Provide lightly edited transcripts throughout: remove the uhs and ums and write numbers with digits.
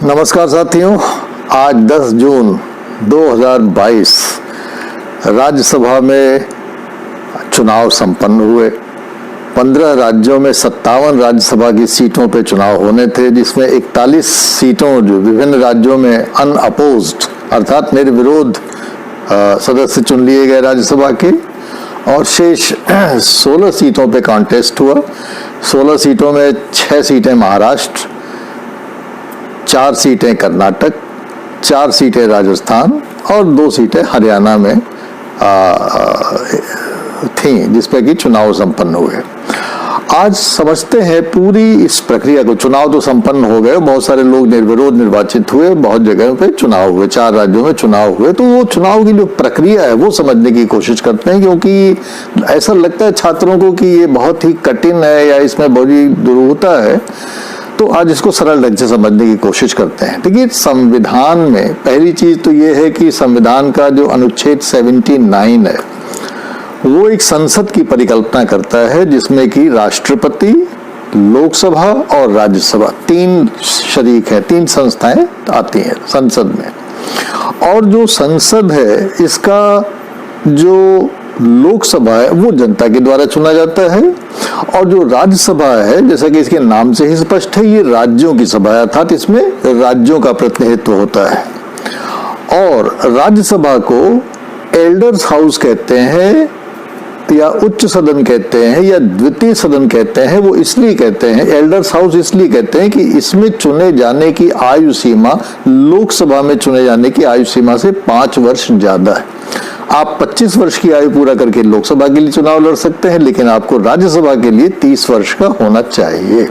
नमस्कार साथियों, आज 10 जून 2022 राज्यसभा में चुनाव संपन्न हुए। 15 राज्यों में 57 राज्यसभा की सीटों पे चुनाव होने थे, जिसमें 41 सीटों जो विभिन्न राज्यों में अनअपोज्ड अर्थात निर्विरोध सदस्य चुन लिए गए राज्यसभा के, और शेष 16 सीटों पे कॉन्टेस्ट हुआ। 16 सीटों में 6 सीटें महाराष्ट्र, 4 सीटें कर्नाटक, 4 सीटें राजस्थान और 2 सीटें हरियाणा में थीं, जिसपे कि चुनाव संपन्न हुए। आज समझते हैं पूरी इस प्रक्रिया को। चुनाव तो संपन्न हो गए, बहुत सारे लोग निर्विरोध निर्वाचित हुए, बहुत जगहों पे चुनाव हुए, 4 राज्यों में चुनाव हुए। तो वो चुनाव की जो प्रक्रिया है वो समझने की कोशिश करते हैं, क्योंकि ऐसा लगता है छात्रों को कि ये बहुत ही कठिन है या इसमें बड़ी दुरूहता है। तो आज इसको सरल ढंग से समझने की कोशिश करते हैं। देखिए, संविधान में पहली चीज तो ये है कि संविधान का जो अनुच्छेद 79 है वो एक संसद की परिकल्पना करता है, जिसमें कि राष्ट्रपति, लोकसभा और राज्यसभा 3 शरीक हैं, 3 संस्थाएं आती हैं संसद में। और जो संसद है, इसका जो लोकसभा है वो जनता के द्वारा चुना जाता है, और जो राज्यसभा है, जैसा कि इसके नाम से ही स्पष्ट है, ये राज्यों की सभा है, अर्थात इसमें राज्यों का प्रतिनिधित्व होता है। और राज्यसभा को एल्डर्स हाउस कहते हैं, या उच्च सदन कहते हैं, या द्वितीय सदन कहते हैं। वो इसलिए कहते हैं एल्डर्स हाउस, इसलिए कहते हैं कि इसमें चुने जाने की आयु सीमा लोकसभा में चुने जाने की आयु सीमा से 5 वर्ष ज्यादा है। आप 25 वर्ष की आयु पूरा करके लोकसभा के लिए चुनाव लड़ सकते हैं, लेकिन आपको राज्यसभा के लिए 30 वर्ष का होना चाहिए।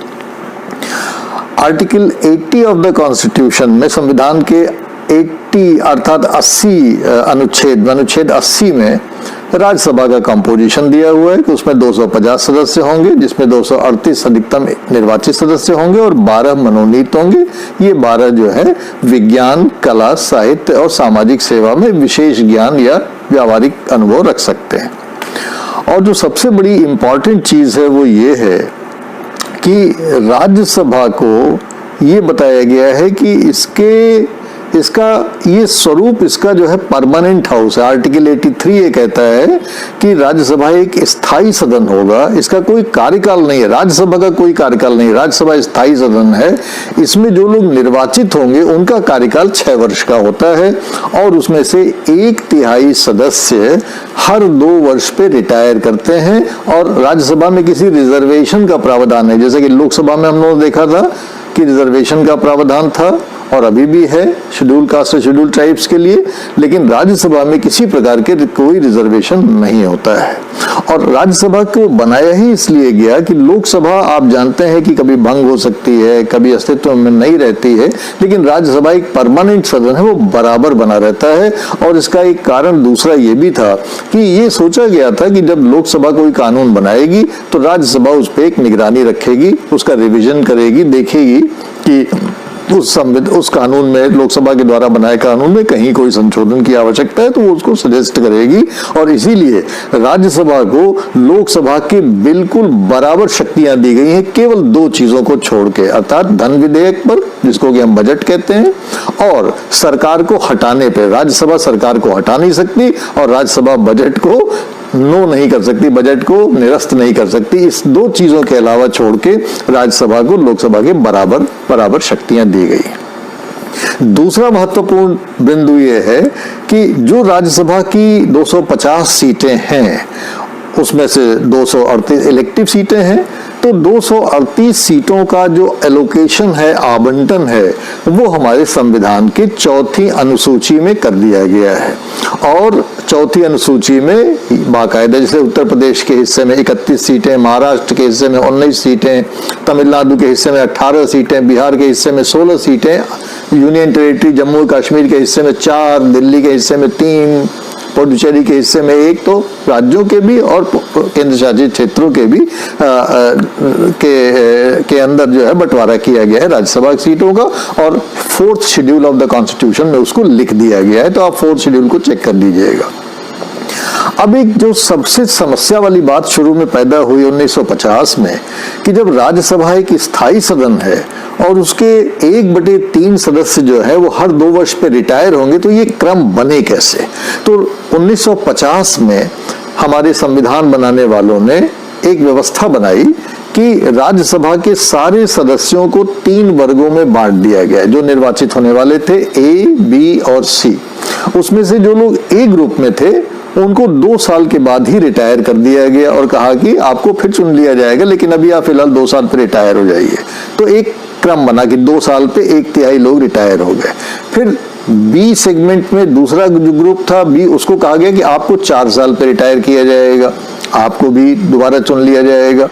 आर्टिकल 80 ऑफ द कॉन्स्टिट्यूशन में, संविधान के 80 अर्थात 80 अनुच्छेद 80 में राज्यसभा का कंपोजिशन दिया हुआ है कि उसमें 250 सदस्य होंगे, जिसमें 238 अधिकतम निर्वाचित सदस्य होंगे और 12 मनोनीत होंगे। ये 12 जो है विज्ञान, कला, साहित्य और सामाजिक सेवा में विशेष ज्ञान या व्यावहारिक अनुभव रख सकते हैं। और जो सबसे बड़ी इंपॉर्टेंट चीज है वो ये है कि राज्यसभा को ये बताया गया है कि इसका ये स्वरूप, इसका जो है परमानेंट हाउस है। आर्टिकल 83 ये कहता है कि राज्यसभा एक स्थायी सदन होगा, इसका कोई कार्यकाल नहीं है, राज्यसभा का कोई कार्यकाल नहीं है, राज्यसभा स्थायी सदन है। इसमें जो लोग निर्वाचित होंगे उनका कार्यकाल 6 वर्ष का होता है, और उसमें से 1/3 सदस्य हर 2 वर्ष पे रिटायर करते हैं। और राज्यसभा में किसी रिजर्वेशन का प्रावधान है, जैसे कि लोकसभा में हम लोगों ने देखा था कि रिजर्वेशन का प्रावधान था और अभी भी है शेड्यूल कास्ट और शेड्यूल ट्राइब्स के लिए, लेकिन राज्यसभा में किसी प्रकार के कोई रिजर्वेशन नहीं होता है। और राज्यसभा को बनाया ही इसलिए गया कि लोकसभा आप जानते हैं कि कभी भंग हो सकती है, कभी अस्तित्व में नहीं रहती है, लेकिन राज्यसभा एक परमानेंट सदन है, वो बराबर बना रहता है। और इसका एक कारण दूसरा ये भी था कि ये सोचा गया था कि जब लोकसभा कोई कानून बनाएगी तो राज्यसभा उस पर एक निगरानी रखेगी, उसका रिविजन करेगी, देखेगी कि उस कानून में, लोकसभा के द्वारा बनाए कानून में कहीं कोई संशोधन की आवश्यकता है तो वो उसको सजेस्ट करेगी। और इसीलिए राज्यसभा को लोकसभा के बिल्कुल बराबर शक्तियां दी गई हैं, केवल 2 चीजों को छोड़ के, अर्थात धन विधेयक पर, जिसको कि हम बजट कहते हैं, और सरकार को हटाने पे। राज्यसभा सरकार को हटा नहीं सकती और राज्यसभा बजट को नो नहीं कर सकती, बजट को निरस्त नहीं कर सकती। इस 2 चीजों के अलावा छोड़ के राज्यसभा को लोकसभा के बराबर शक्तियां दी गई। दूसरा महत्वपूर्ण बिंदु यह है कि जो राज्यसभा की 250 सीटें हैं, उसमें से 238 इलेक्टिव सीटें हैं, तो 238 सीटों का जो एलोकेशन है, आवंटन है, वो हमारे संविधान के 4थी अनुसूची में कर दिया गया है। और 4थी अनुसूची में बाकायदा, जैसे उत्तर प्रदेश के हिस्से में 31 सीटें, महाराष्ट्र के हिस्से में 19 सीटें, तमिलनाडु के हिस्से में 18 सीटें, बिहार के हिस्से में 16 सीटें, यूनियन टेरिटरी जम्मू कश्मीर के हिस्से में 4, दिल्ली के हिस्से में 3, पुडुचेरी के हिस्से में 1, तो राज्यों के भी और केंद्र शासित क्षेत्रों के भी के अंदर जो है बंटवारा किया गया है राज्यसभा सीटों का। और 4th schedule of the constitution में उसको लिख दिया गया है, तो आप 4th शेड्यूल को चेक कर लीजिएगा। अब एक जो सबसे समस्या वाली बात शुरू में पैदा हुई 1950 में कि जब राज्यसभा एक स्थायी सदन है और उसके 1/3 सदस्य जो है वो हर 2 वर्ष पे रिटायर होंगे, तो ये क्रम बने कैसे। तो 1950 में हमारे संविधान बनाने वालों ने एक व्यवस्था बनाई कि राज्यसभा के सारे सदस्यों को 3 वर्गों में बांट दिया गया, जो निर्वाचित होने वाले थे ए, बी और सी। उसमें से जो लोग ए ग्रुप में थे उनको 2 साल के बाद ही रिटायर कर दिया गया और कहा कि आपको फिर चुन लिया जाएगा, लेकिन अभी आप फिलहाल 2 साल पे रिटायर हो जाइए। तो एक क्रम बना कि 2 साल पे 1/3 लोग रिटायर हो गए। फिर बी सेगमेंट में दूसरा जो ग्रुप था बी, उसको कहा गया कि आपको 4 साल पे रिटायर किया जाएगा, आपको भी दोबारा चुन लिया जाएगा।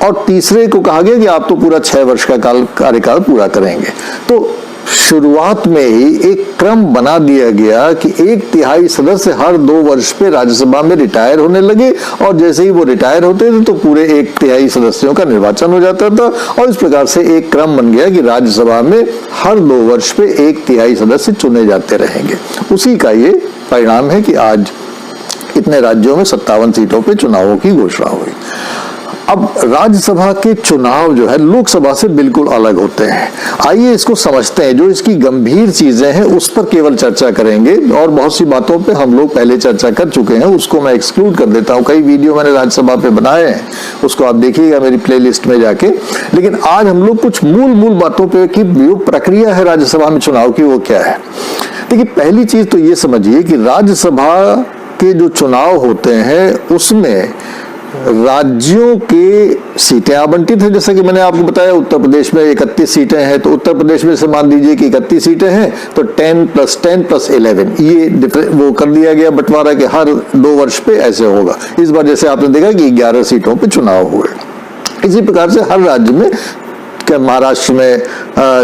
और तीसरे को कहा गया कि आप तो पूरा 6 वर्ष का कार्यकाल पूरा करेंगे। तो शुरुआत में ही एक क्रम बना दिया गया कि 1/3 सदस्य हर 2 वर्ष पे राज्यसभा में रिटायर होने लगे, और जैसे ही वो रिटायर होते थे तो पूरे 1/3 सदस्यों का निर्वाचन हो जाता था। और इस प्रकार से एक क्रम बन गया कि राज्यसभा में हर 2 वर्ष पे 1/3 सदस्य चुने जाते रहेंगे। उसी का ये परिणाम है कि आज इतने राज्यों में 57 सीटों पे चुनावों की घोषणा हुई। अब राज्यसभा के चुनाव जो है लोकसभा से बिल्कुल अलग होते हैं। आइए इसको समझते हैं। जो इसकी गंभीर चीजें हैं उस पर केवल चर्चा करेंगे, और बहुत सी बातों पे हम लोग पहले चर्चा कर चुके हैं, उसको मैं एक्सक्लूड कर देता हूं। कई वीडियो मैंने राज्यसभा पे बनाए हैं, उसको आप देखिएगा मेरी प्लेलिस्ट में जाके। लेकिन आज हम लोग कुछ मूल बातों पे कि जो प्रक्रिया है राज्यसभा में चुनाव की वो क्या है। देखिए, पहली चीज तो ये समझिए कि राज्यसभा के जो चुनाव होते हैं उसमें राज्यों के सीटें आवंटित है। जैसे कि मैंने आपको बताया उत्तर प्रदेश में 31 सीटें हैं, तो उत्तर प्रदेश में से मान लीजिए कि 31 सीटें हैं, तो 10 + 10 + 11 ये वो कर दिया गया बंटवारा के हर 2 वर्ष पे ऐसे होगा। इस बार जैसे आपने देखा कि 11 सीटों पे चुनाव हुए। इसी प्रकार से हर राज्य में, महाराष्ट्र में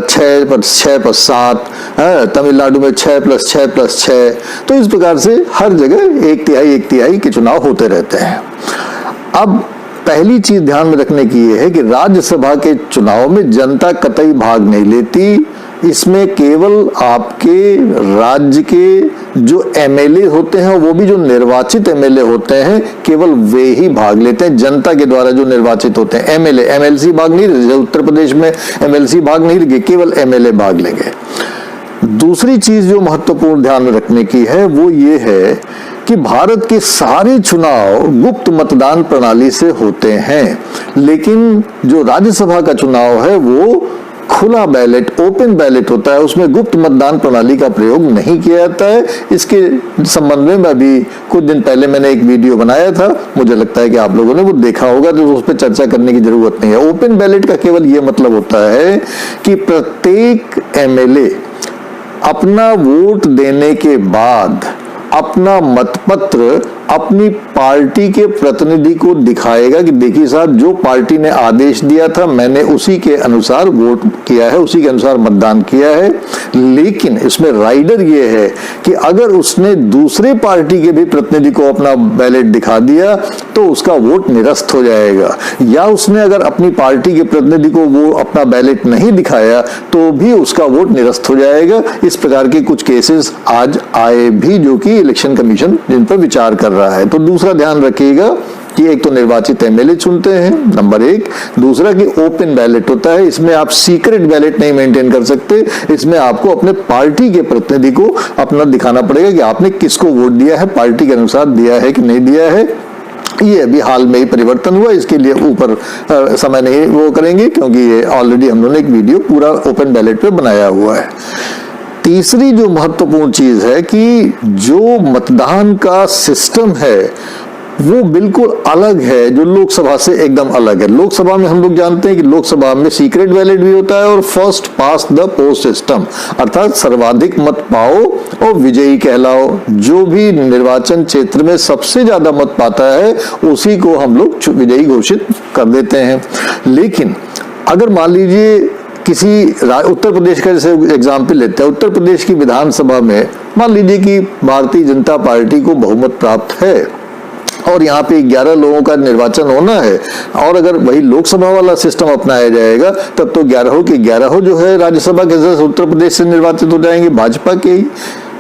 6 + 7, तमिलनाडु में 6 + 6 + 6। तो इस प्रकार से हर जगह 1/3 के चुनाव होते रहते हैं। अब पहली चीज ध्यान में रखने की यह है कि राज्यसभा के चुनाव में जनता कतई भाग नहीं लेती। इसमें केवल आपके राज्य के जो एमएलए होते हैं, वो भी जो निर्वाचित एमएलए होते हैं, केवल वे ही भाग लेते हैं। जनता के द्वारा जो निर्वाचित होते हैं एमएलए, एमएलसी भाग नहीं लेते। उत्तर प्रदेश में एमएलसी भाग नहीं लेंगे, केवल एमएलए भाग लेंगे। दूसरी चीज जो महत्वपूर्ण ध्यान में रखने की है वो ये है कि भारत के सारे चुनाव गुप्त मतदान प्रणाली से होते हैं, लेकिन जो राज्यसभा का चुनाव है वो खुला बैलेट, ओपन बैलेट होता है। उसमें गुप्त मतदान प्रणाली का प्रयोग नहीं किया जाता है। इसके संबंध में अभी कुछ दिन पहले मैंने एक वीडियो बनाया था, मुझे लगता है कि आप लोगों ने वो देखा होगा, तो उस पर चर्चा करने की जरूरत नहीं है। ओपन बैलेट का केवल ये मतलब होता है कि प्रत्येक एमएलए अपना वोट देने के बाद अपना मतपत्र अपनी पार्टी के प्रतिनिधि को दिखाएगा कि देखिए साहब, जो पार्टी ने आदेश दिया था मैंने उसी के अनुसार वोट किया है, उसी के अनुसार मतदान किया है। लेकिन इसमें राइडर ये है कि अगर उसने दूसरे पार्टी के भी प्रतिनिधि को अपना बैलेट दिखा दिया तो उसका वोट निरस्त हो जाएगा, या उसने अगर अपनी पार्टी के प्रतिनिधि को वो अपना बैलेट नहीं दिखाया तो भी उसका वोट निरस्त हो जाएगा। इस प्रकार के कुछ केसेस आज आए भी, जो कि इलेक्शन कमीशन जिन पर विचार कर रहा है। तो दूसरा ध्यान रखिएगा कि एक तो निर्वाचित एमएलए चुनते हैं, नंबर 1। दूसरा कि ओपन बैलेट होता है। इसमें आप सीक्रेट बैलेट नहीं मेंटेन कर सकते। इसमें आपको अपने पार्टी के प्रतिनिधि को अपना दिखाना पड़ेगा कि आपने किसको वोट दिया है, पार्टी के अनुसार दिया है कि नहीं दिया है। ये अभी हाल में ही परिवर्तन हुआ, इसके लिए ऊपर समय नहीं वो करेंगे, क्योंकि ये ऑलरेडी हम लोगों ने एक वीडियो पूरा ओपन बैलेट पे बनाया हुआ है। तीसरी जो महत्वपूर्ण चीज है कि जो मतदान का सिस्टम है वो बिल्कुल अलग है, जो लोकसभा से एकदम अलग है। लोकसभा में हम लोग जानते हैं कि लोकसभा में सीक्रेट बैलेट भी होता है और first pass the post system, अर्थात सर्वाधिक मत पाओ और विजयी कहलाओ। जो भी निर्वाचन क्षेत्र में सबसे ज्यादा मत पाता है उसी को हम लोग विजयी घोषित कर देते हैं। लेकिन अगर मान लीजिए किसी उत्तर प्रदेश का जैसे एग्जाम्पल लेते हैं, उत्तर प्रदेश की विधानसभा में मान लीजिए कि भारतीय जनता पार्टी को बहुमत प्राप्त है और यहाँ पे 11 लोगों का निर्वाचन होना है, और अगर वही लोकसभा वाला सिस्टम अपनाया जाएगा तब तो 11 के 11 जो है राज्यसभा के सदस्य उत्तर प्रदेश से निर्वाचित हो जाएंगे, भाजपा के ही।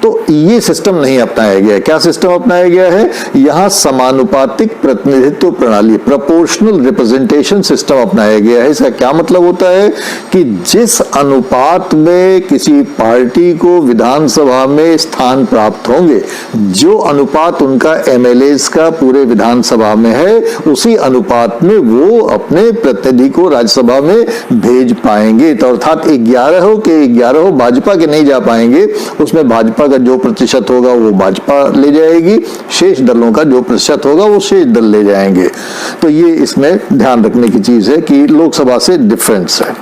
तो ये सिस्टम नहीं अपनाया गया। क्या सिस्टम अपनाया गया है? यहां समानुपातिक प्रतिनिधित्व प्रणाली, प्रोपोर्शनल रिप्रेजेंटेशन सिस्टम अपनाया गया है। इसका क्या मतलब होता है कि जिस अनुपात में किसी पार्टी को विधानसभा में स्थान प्राप्त होंगे, जो अनुपात उनका एमएलएस का पूरे विधानसभा में है, उसी अनुपात में वो अपने प्रतिनिधि को राज्यसभा में भेज पाएंगे। तो अर्थात 11 हो के 11 हो भाजपा के नहीं जा पाएंगे, उसमें भाजपा का जो प्रतिशत होगा वो भाजपा ले जाएगी, शेष दलों का जो प्रतिशत होगा वो शेष दल ले जाएंगे। तो ये इसमें ध्यान रखने की चीज है कि लोकसभा से डिफरेंस है।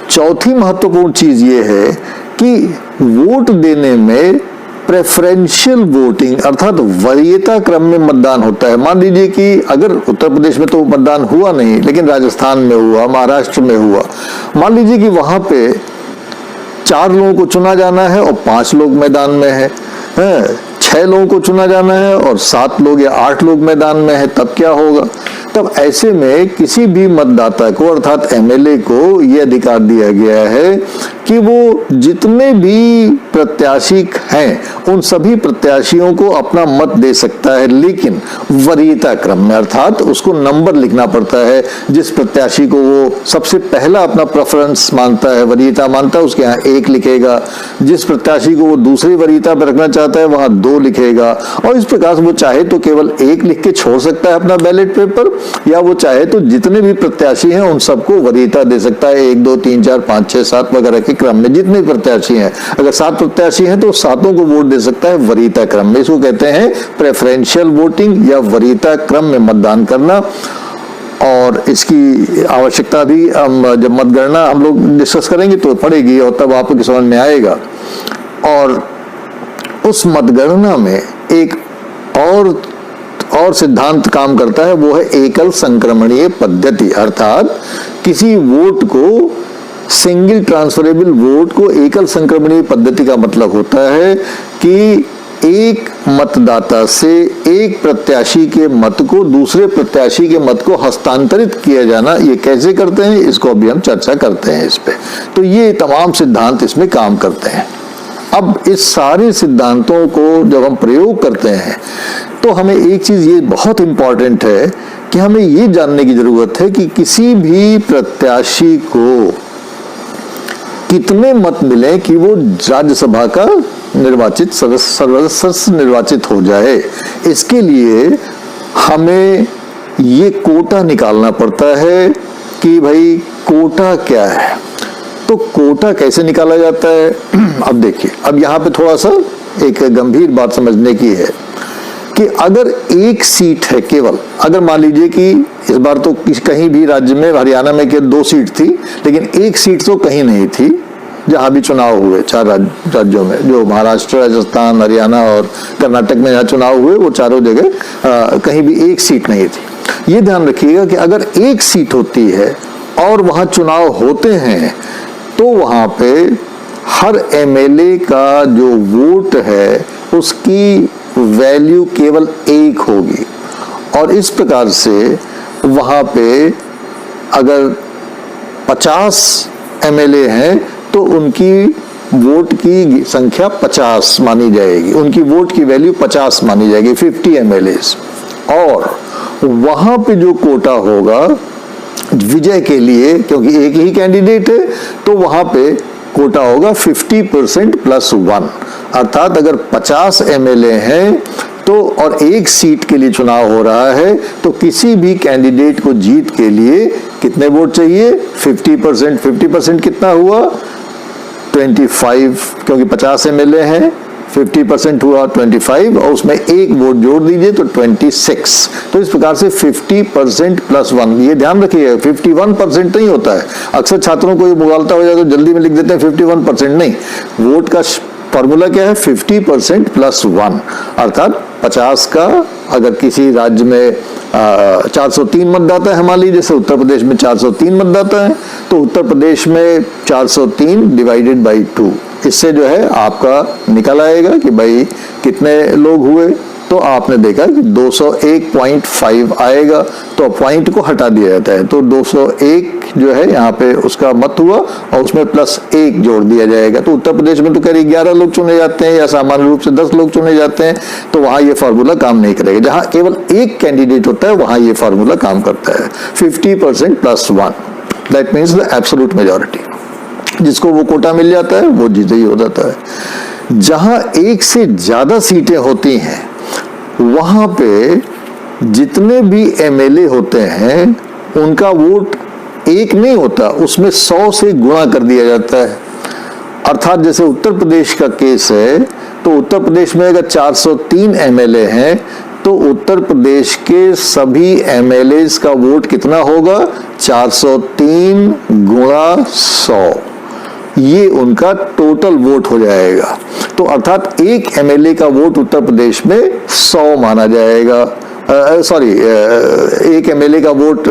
चौथी महत्वपूर्ण चीज ये है कि वोट देने में प्रेफरेंशियल वोटिंग अर्थात वरीयता क्रम में मतदान होता है। मान लीजिए कि अगर उत्तर प्रदेश में तो मतदान हुआ नहीं, लेकिन राजस्थान में हुआ, महाराष्ट्र में हुआ, मान लीजिए कि वहां पे 4 लोगों को चुना जाना है और 5 लोग मैदान में है, 6 लोगों को चुना जाना है और 7 लोग या 8 लोग मैदान में है, तब क्या होगा? तब ऐसे में किसी भी मतदाता को अर्थात एमएलए को यह अधिकार दिया गया है कि वो जितने भी प्रत्याशी हैं उन सभी प्रत्याशियों को अपना मत दे सकता है, लेकिन वरीयता क्रम में, अर्थात उसको नंबर लिखना पड़ता है। जिस प्रत्याशी को वो सबसे पहला अपना प्रेफरेंस मानता है, वरीयता मानता है, उसके यहाँ 1 लिखेगा। जिस प्रत्याशी को वो दूसरी वरीयता पर रखना चाहता है वहां 2 लिखेगा। और इस प्रकार से वो चाहे तो केवल 1 लिख के छोड़ सकता है अपना बैलेट पेपर, या वो चाहे तो जितने भी प्रत्याशी हैं उन सबको वरीयता दे सकता है, 1 2 3 4 5 6 7 वगैरह के क्रम में जितने प्रत्याशी हैं। अगर 7 प्रत्याशी हैं तो 7 को वोट दे सकता है वरीयता क्रम में। इसको कहते हैं प्रेफरेंशियल वोटिंग या वरीयता क्रम में मतदान करना। और इसकी आवश्यकता भी हम जब मतगणना हम लोग डिस्कस करेंगे तो पड़ेगी और तब आपको समझ में आएगा। और उस मतगणना में एक और सिद्धांत काम करता है, वो है एकल संक्रमणीय पद्धति। अर्थात किसी वोट को, सिंगल ट्रांसफरेबल वोट को एकल संक्रमणीय पद्धति का मतलब होता है कि एक मतदाता से एक प्रत्याशी के मत को दूसरे प्रत्याशी के मत को हस्तांतरित किया जाना। ये कैसे करते हैं इसको अभी हम चर्चा करते हैं इस पे। तो ये तमाम सिद्धांत इसमें काम करते हैं। अब इस सारे सिद्धांतों को जब हम प्रयोग करते हैं तो हमें एक चीज ये बहुत इंपॉर्टेंट है कि हमें ये जानने की जरूरत है कि किसी भी प्रत्याशी को कितने मत मिले कि वो राज्यसभा का निर्वाचित सदस्य निर्वाचित हो जाए। इसके लिए हमें ये कोटा निकालना पड़ता है कि भाई कोटा क्या है। तो कोटा कैसे निकाला जाता है? अब देखिए, अब यहाँ पे थोड़ा सा एक गंभीर बात समझने की है कि अगर एक सीट है केवल, अगर मान लीजिए कि इस बार तो कहीं भी राज्य में, हरियाणा में केवल 2 सीट थी, लेकिन एक सीट तो कहीं नहीं थी जहां भी चुनाव हुए 4 राज्यों में, जो महाराष्ट्र, राजस्थान, हरियाणा और कर्नाटक में जहां चुनाव हुए वो चारों जगह कहीं भी एक सीट नहीं थी। ये ध्यान रखिएगा कि अगर एक सीट होती है और वहां चुनाव होते हैं तो वहां पे हर एमएलए का जो वोट है उसकी वैल्यू केवल 1 होगी। और इस प्रकार से वहां पे अगर 50 एमएलए हैं तो उनकी वोट की संख्या 50 मानी जाएगी, उनकी वोट की वैल्यू 50 मानी जाएगी, 50 एमएलए। और वहां पे जो कोटा होगा विजय के लिए, क्योंकि एक ही कैंडिडेट है, तो वहां पे कोटा होगा 50% + 1। अर्थात अगर 50 एमएलए हैं तो और एक सीट के लिए चुनाव हो रहा है तो किसी भी कैंडिडेट को जीत के लिए कितने वोट चाहिए? 50%। 50% कितना हुआ? 25, क्योंकि 50 एमएलए हैं, 50% हुआ 25 और उसमें 1 वोट जोड़ दीजिए तो 26। तो इस प्रकार से 50% + 1। ये ध्यान रखिएगा 51% नहीं होता है। अक्सर छात्रों को ये मुगालता हो जाए तो जल्दी में लिख देते हैं 51%। नहीं, वोट का फॉर्मूला क्या है? 50% + 1। अर्थात 50 का, अगर किसी राज्य में 403 मतदाता है, मान लीजिए जैसे उत्तर प्रदेश में 403 मतदाता है, तो उत्तर प्रदेश में 403 डिवाइडेड बाई 2, इससे जो है आपका निकल आएगा कि भाई कितने लोग हुए। तो आपने देखा कि 201.5 आएगा, तो पॉइंट को हटा दिया जाता है, तो 201 जो है यहाँ पे उसका मत हुआ और उसमें +1 जोड़ दिया जाएगा। तो उत्तर प्रदेश में तो करीब 11 लोग चुने जाते हैं या सामान्य रूप से 10 लोग चुने जाते हैं, तो वहां ये फार्मूला काम नहीं करेगा। जहां केवल एक कैंडिडेट होता है वहां ये फार्मूला काम करता है। 50% +1 that means the absolute majority. जिसको वो कोटा मिल जाता है वो जीते ही हो जाता है। जहां एक से ज्यादा सीटें होती हैं वहां पे जितने भी एमएलए होते हैं उनका वोट एक नहीं होता, उसमें 100 से गुणा कर दिया जाता है। अर्थात जैसे उत्तर प्रदेश का केस है, तो उत्तर प्रदेश में अगर 403 एमएलए हैं तो उत्तर प्रदेश के सभी एमएलए का वोट कितना होगा? 403 × 100, ये उनका टोटल वोट हो जाएगा। तो अर्थात एक एमएलए का वोट उत्तर प्रदेश में 100 माना जाएगा। एक एमएलए का वोट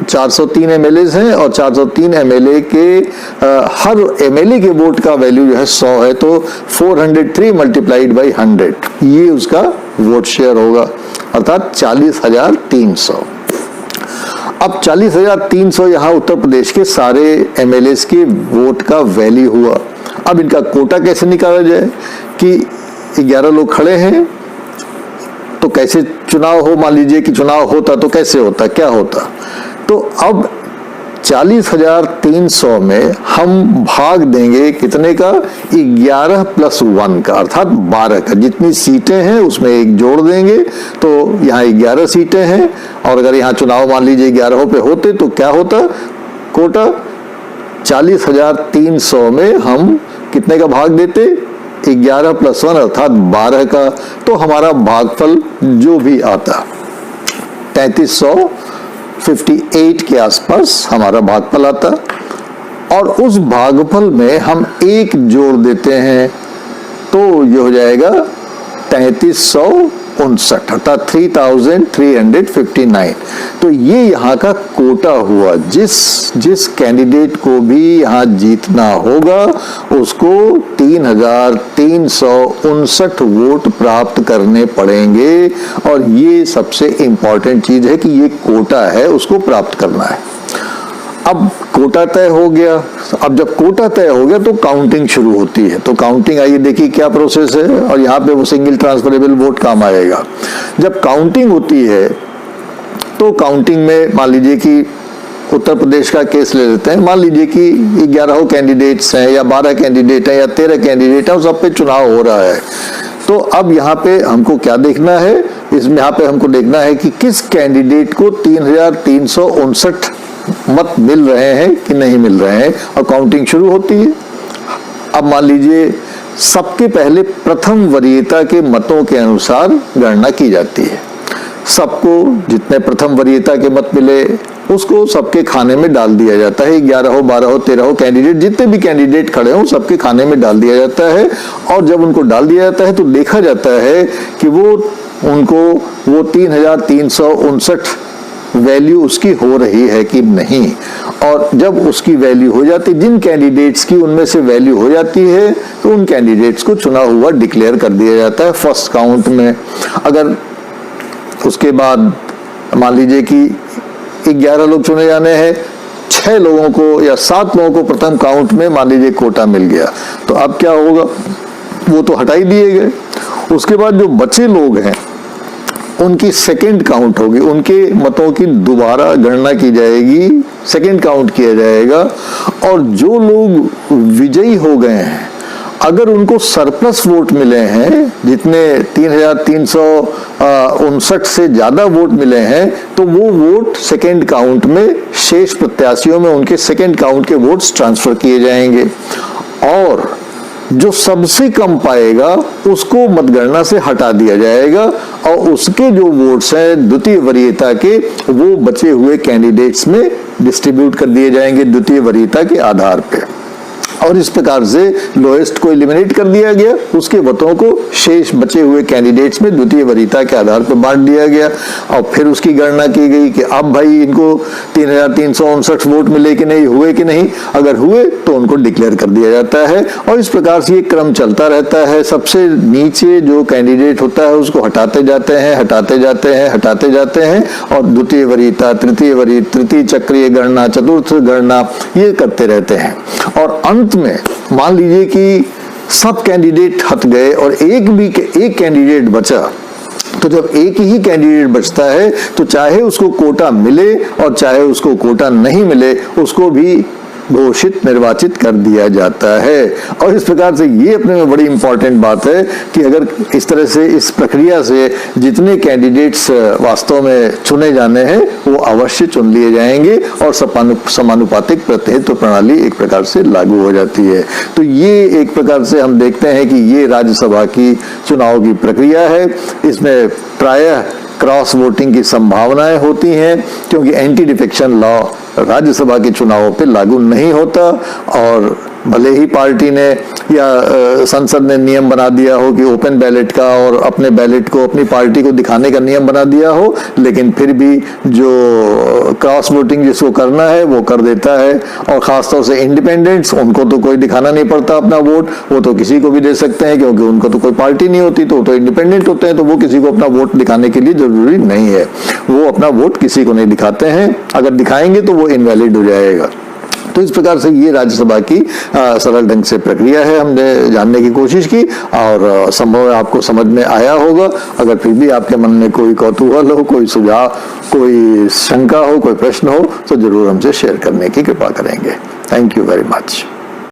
403 एमएलए हैं और 403 एमएलए के हर एमएलए के वोट का वैल्यू जो है 100 है, तो 403 × 100 ये उसका वोट शेयर होगा, अर्थात 40,300। अब 40,300 यहाँ उत्तर प्रदेश के सारे एमएलए के वोट का वैल्यू हुआ। अब इनका कोटा कैसे निकाला जाए कि 11 लोग खड़े हैं तो कैसे चुनाव हो? मान लीजिए कि चुनाव होता तो कैसे होता, क्या होता? तो अब 40,300 में हम भाग देंगे कितने का? 11 + 1 का, अर्थात 12 का। जितनी सीटें हैं उसमें 1 जोड़ देंगे, तो यहाँ 11 सीटें हैं और अगर यहाँ चुनाव मान लीजिए 11 पे होते तो क्या होता? कोटा 40,300 में हम कितने का भाग देते? 11 + 1 अर्थात 12 का। तो हमारा भागफल जो भी आता 3358 के आसपास हमारा भागफल आता, और उस भागफल में हम 1 जोड़ देते हैं तो ये हो जाएगा 3359 अर्थात 3359। तो ये यहाँ का कोटा हुआ। जिस कैंडिडेट को भी यहाँ जीतना होगा उसको 3,359 वोट प्राप्त करने पड़ेंगे, और ये सबसे इंपॉर्टेंट चीज है कि ये कोटा है, उसको प्राप्त करना है। अब कोटा तय हो गया। अब जब कोटा तय हो गया तो काउंटिंग शुरू होती है। तो काउंटिंग, आइए देखिए क्या प्रोसेस है, और यहाँ पे वो सिंगल ट्रांसफरेबल वोट काम आएगा। जब काउंटिंग होती है तो काउंटिंग में मान लीजिए कि उत्तर प्रदेश का केस ले लेते हैं, मान लीजिए कि 11 कैंडिडेट्स हैं या 12 कैंडिडेट हैं या 13 कैंडिडेट हैं, सब पे चुनाव हो रहा है। तो अब यहाँ पे हमको क्या देखना है? इसमें यहाँ पे हमको देखना है कि किस कैंडिडेट को 3,359 मत मिल रहे हैं कि नहीं मिल रहे हैं, और काउंटिंग शुरू होती है। अब मान लीजिए सबके पहले प्रथम वरीयता के मतों के अनुसार गणना की जाती है। सबको जितने प्रथम वरीयता के मत मिले उसको सबके खाने में डाल दिया जाता है। 11 12 13 कैंडिडेट, जितने भी कैंडिडेट खड़े हों सबके खाने में डाल दिया जाता है, और जब उनको डाल दिया जाता है तो देखा जाता है कि वो 3,359 वैल्यू उसकी हो रही है कि नहीं। और जब उसकी वैल्यू हो जाती, जिन कैंडिडेट्स की उनमें से वैल्यू हो जाती है तो उन कैंडिडेट्स को चुना हुआ डिक्लेयर कर दिया जाता है फर्स्ट काउंट में। अगर उसके बाद मान लीजिए कि 11 लोग चुने जाने हैं, 6 लोगों को या 7 लोगों को प्रथम काउंट में मान लीजिए कोटा मिल गया, तो अब क्या होगा? वो तो हटा ही दिए गए। उसके बाद जो बचे लोग हैं उनकी सेकंड काउंट होगी, उनके मतों की दोबारा गणना की जाएगी, सेकंड काउंट किया जाएगा, और जो लोग विजयी हो गए हैं अगर उनको सरप्लस वोट मिले हैं, जितने 3,359 से ज्यादा वोट मिले हैं, तो वो वोट सेकंड काउंट में शेष प्रत्याशियों में उनके सेकंड काउंट के वोट्स ट्रांसफर किए जाएंगे, और जो सबसे कम पाएगा उसको मतगणना से हटा दिया जाएगा, और उसके जो वोट्स हैं द्वितीय वरीयता के वो बचे हुए कैंडिडेट्स में डिस्ट्रीब्यूट कर दिए जाएंगे द्वितीय वरीयता के आधार पे। और इस प्रकार से लोएस्ट को एलिमिनेट कर दिया गया, उसके वोटों को शेष बचे हुए कैंडिडेट्स में द्वितीय वरीयता के आधार पर बांट दिया गया। और फिर उसकी गणना की गई कि अब भाई इनको 3359 वोट मिले कि नहीं, हुए कि नहीं, अगर हुए तो उनको डिक्लेयर कर दिया जाता है। और इस प्रकार से ये क्रम चलता रहता है। सबसे नीचे जो कैंडिडेट होता है उसको हटाते जाते हैं, हटाते जाते हैं, हटाते जाते हैं, और द्वितीय वरीयता, तृतीय वरीयता, तृतीय चक्रीय गणना, चतुर्थ गणना, ये करते रहते हैं। और अंत में मान लीजिए कि सब कैंडिडेट हट गए और एक कैंडिडेट बचा, तो जब एक ही कैंडिडेट बचता है तो चाहे उसको कोटा मिले और चाहे उसको कोटा नहीं मिले, उसको भी घोषित निर्वाचित कर दिया जाता है। और इस प्रकार से ये अपने में बड़ी इंपॉर्टेंट बात है कि अगर इस तरह से इस प्रक्रिया से जितने कैंडिडेट्स वास्तव में चुने जाने हैं वो अवश्य चुन लिए जाएंगे और समानुपातिक प्रतिनिधित्व प्रणाली एक प्रकार से लागू हो जाती है। तो ये एक प्रकार से हम देखते हैं कि ये राज्यसभा की चुनाव की प्रक्रिया है। इसमें प्रायः क्रॉस वोटिंग की संभावनाएं होती हैं, क्योंकि एंटी डिफेक्शन लॉ राज्यसभा के चुनावों पे लागू नहीं होता। और भले ही पार्टी ने या संसद ने नियम बना दिया हो कि ओपन बैलेट का और अपने बैलेट को अपनी पार्टी को दिखाने का नियम बना दिया हो, लेकिन फिर भी जो क्रॉस वोटिंग जिसको करना है वो कर देता है। और खासतौर से इंडिपेंडेंट्स, उनको तो कोई दिखाना नहीं पड़ता अपना वोट, वो तो किसी को भी दे सकते हैं, क्योंकि उनको तो कोई पार्टी नहीं होती, तो वो तो इंडिपेंडेंट होते हैं, तो वो किसी को अपना वोट दिखाने के लिए जरूरी नहीं है, वो अपना वोट किसी को नहीं दिखाते हैं। अगर दिखाएंगे तो वो इनवैलिड हो जाएगा। तो इस प्रकार से ये राज्यसभा की सरल ढंग से प्रक्रिया है, हमने जानने की कोशिश की और संभव है आपको समझ में आया होगा। अगर फिर भी आपके मन में कोई कौतूहल हो, कोई सुझाव, कोई शंका हो, कोई प्रश्न हो, तो जरूर हमसे शेयर करने की कृपा करेंगे। Thank you very much.